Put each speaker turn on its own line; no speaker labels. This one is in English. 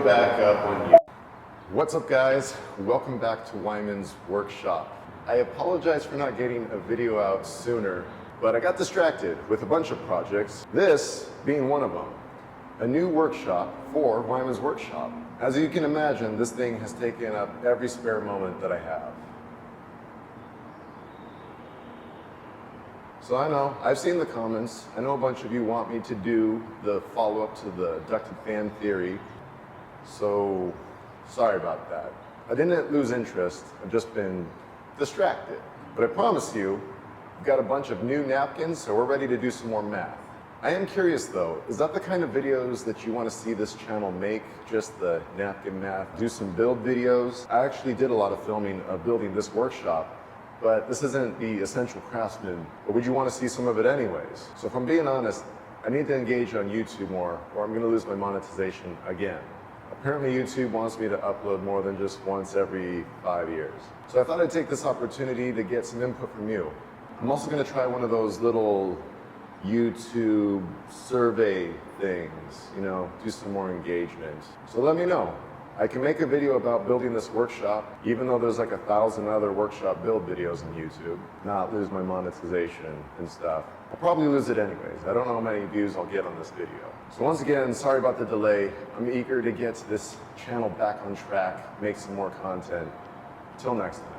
back up on you. What's up, guys? Welcome back to Wyman's workshop. I apologize for not getting a video out sooner, but I got distracted with a bunch of projects, this being one of them. A new workshop for Wyman's workshop. As you can imagine, this thing has taken up every spare moment that I have. So I know, I've seen the comments. I know a bunch of you want me to do the follow-up to the ducted fan theory. So, sorry about that. I didn't lose interest, I've just been distracted. But I promise you, we've got a bunch of new napkins, so we're ready to do some more math. I am curious though, is that the kind of videos that you want to see this channel make? Just the napkin math? Do some build videos? I actually did a lot of filming of building this workshop, but this isn't the essential craftsman. But would you want to see some of it anyways? So if I'm being honest, I need to engage on YouTube more, or I'm going to lose my monetization again. Apparently YouTube wants me to upload more than just once every 5 years. So I thought I'd take this opportunity to get some input from you. I'm also going to try one of those little YouTube survey things, you know, do some more engagement. So let me know. I can make a video about building this workshop, even though there's like 1,000 other workshop build videos on YouTube, not lose my monetization and stuff. I'll probably lose it anyways. I don't know how many views I'll get on this video. So once again, sorry about the delay. I'm eager to get this channel back on track, make some more content. Until next time.